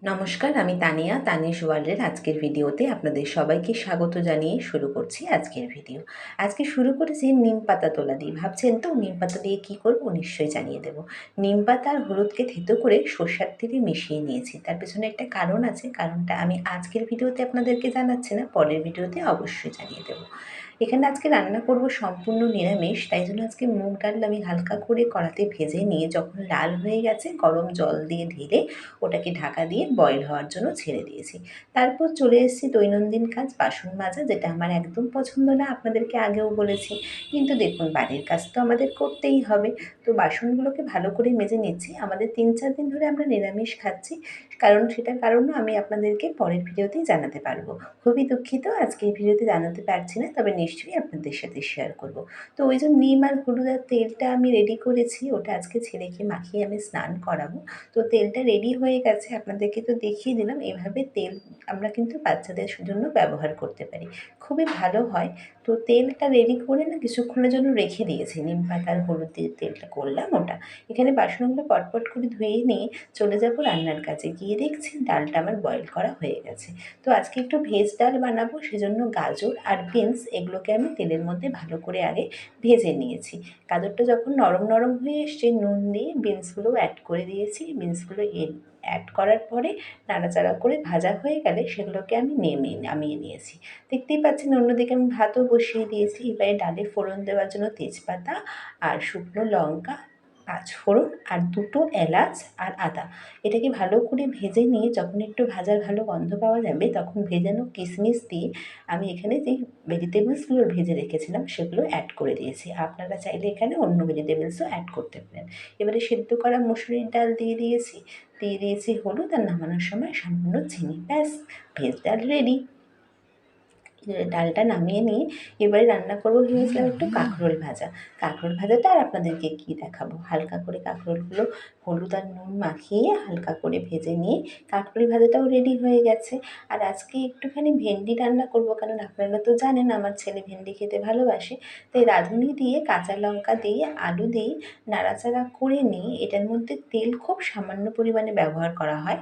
নমস্কার, আমি তানিয়া। তানিশ ওয়ার্ল্ডের আজকের ভিডিওতে আপনাদের সবাইকে স্বাগত জানিয়ে শুরু করছি আজকের ভিডিও। আজকে শুরু করেছি নিম পাতা তোলা দিয়ে। ভাবছেন তো নিম পাতা দিয়ে কী করব? নিশ্চয়ই জানিয়ে দেব। নিম পাতা আর হলুদকে থেঁতো করে সর্ষের তেলে মিশিয়ে নিয়েছি। তার পেছনে একটা কারণ আছে। কারণটা আমি আজকের ভিডিওতে আপনাদেরকে জানাচ্ছি না, পরের ভিডিওতে অবশ্যই জানিয়ে দেব। এখানে আজকে রান্না করব সম্পূর্ণ নিরামিষ, তাই জন্য আজকে মুগ ডাল আমি হালকা করে কড়াতে ভেজে নিয়ে যখন লাল হয়ে গেছে গরম জল দিয়ে ঢেলে ওটাকে ঢাকা দিয়ে বয়েল হওয়ার জন্য ছেড়ে দিয়েছি। তারপর চলে এসেছি দৈনন্দিন কাজ বাসন মাজা, যেটা আমার একদম পছন্দ না, আপনাদেরকে আগেও বলেছি। কিন্তু দেখুন, বাড়ির কাজ তো আমাদের করতেই হবে। তো বাসনগুলোকে ভালো করে মেজে নিচ্ছি। আমাদের ৩-৪ দিন ধরে আমরা নিরামিষ খাচ্ছি, সেটার কারণও আমি আপনাদেরকে পরের ভিডিওতেই জানাতে পারবো। খুবই দুঃখিত আজকে এই ভিডিওতে জানাতে পারছি না, তবে নিশ্চয়ই আপনাদের সাথে শেয়ার করব। তো ওই যে নিম আর হলুদ আর তেলটা আমি রেডি করেছি, ওটা আজকে ছেলেকে মাখিয়ে আমি স্নান করাবো। তো তেলটা রেডি হয়ে গেছে, আপনাদেরকে তো দেখিয়ে দিলাম। এভাবে তেল আমরা কিন্তু বাচ্চাদের জন্য ব্যবহার করতে পারি, খুবই ভালো হয়। তো তেলটা রেডি করে না কিছুক্ষণের জন্য রেখে দিয়েছি। নিম পাতা আর হলুদ দিয়ে তেলটা করলাম ওটা। এখানে বাসনগুলো পটপট করে ধুয়ে নিয়ে চলে যাব রান্নার কাজে। গিয়ে দেখছি ডালটা আমার বয়েল করা হয়ে গেছে। তো আজকে একটু ভেজ ডাল বানাবো, সেজন্য গাজর আর বিনস এগুলোকে আমি তেলের মধ্যে ভালো করে আগে ভেজে নিয়েছি। গাজরটা যখন নরম নরম হয়ে এসছে, নুন দিয়ে বিনসগুলো অ্যাড করে দিয়েছি। বিনসগুলো অ্যাড করার পরে নাড়াচাড়া করে ভাজা হয়ে গেলে সেগুলোকে আমি নামিয়ে নিয়েছি। দেখতেই পাচ্ছেন অন্যদিকে আমি ভাতও বসিয়ে দিয়েছি। এবারে ডালে ফোড়ন দেওয়ার জন্য তেজপাতা আর শুকনো লঙ্কা, ৫ ফোড়ন আর ২টো এলাচ আর আদা, এটাকে ভালো করে ভেজে নিয়ে যখন একটু ভাজার ভালো গন্ধ পাওয়া যাবে, তখন ভেজানো কিশমিশ দিয়ে আমি এখানে যে ভেজিটেবলসগুলো ভেজে রেখেছিলাম সেগুলো অ্যাড করে দিয়েছি। আপনারা চাইলে এখানে অন্য ভেজিটেবলসও অ্যাড করতে পারেন। এবারে সেদ্ধ করা মসুরির ডাল দিয়ে দিয়েছি হলুদ, আর নামানোর সময় সামান্য চিনি। ব্যাস, ভেজ ডাল রেডি। ডালটা নামিয়ে নিয়ে এবারে রান্না করবো ভেবেছিলাম একটু কাঁকরোল ভাজা। কাঁকরোল ভাজাটা আর আপনাদেরকে কী দেখাবো, হালকা করে কাঁকরোলগুলো হলুদ আর নুন মাখিয়ে হালকা করে ভেজে নিয়ে কাঁকরোল ভাজাটাও রেডি হয়ে গেছে। আর আজকে একটুখানি ভেন্ডি রান্না করব, কারণ আপনারা তো জানেন আমার ছেলে ভেন্ডি খেতে ভালোবাসে। তাই রাঁধুনি দিয়ে কাঁচা লঙ্কা দিয়ে আলু দিয়ে নাড়াচাড়া করে নিয়ে এটার মধ্যে তেল খুব সামান্য পরিমাণে ব্যবহার করা হয়।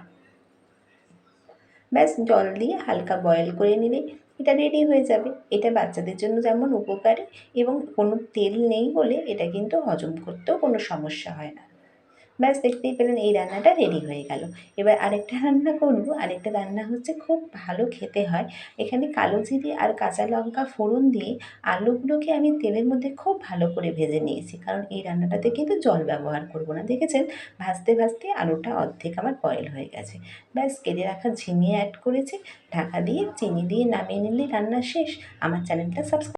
ব্যাস, জল দিয়ে হালকা বয়েল করে নিলেই এটা রেডি হয়ে যাবে। এটা বাচ্চাদের জন্য যেমন উপকারী, এবং কোনো তেল নেই বলে এটা কিন্তু হজম করতেও কোনো সমস্যা হয় না। ব্যাস, দেখতেই পেলেন এই রান্নাটা রেডি হয়ে গেল। এবার আরেকটা রান্না করব। আরেকটা রান্না হচ্ছে খুব ভালো খেতে হয়। এখানে কালো জিরে আর কাঁচা লঙ্কা ফোড়ন দিয়ে আলুগুলোকে আমি তেলের মধ্যে খুব ভালো করে ভেজে নিয়েছি, কারণ এই রান্নাটাতে কিন্তু জল ব্যবহার করব না। দেখেছেন, ভাজতে ভাজতে আলুটা অর্ধেক আমার বয়েল হয়ে গেছে। ব্যাস, কেটে রাখা ঝিঙে অ্যাড করেছি, ঢাকা দিয়ে চিনি দিয়ে নামিয়ে নিলেই রান্না শেষ। আমার চ্যানেলটা সাবস্ক্রাইব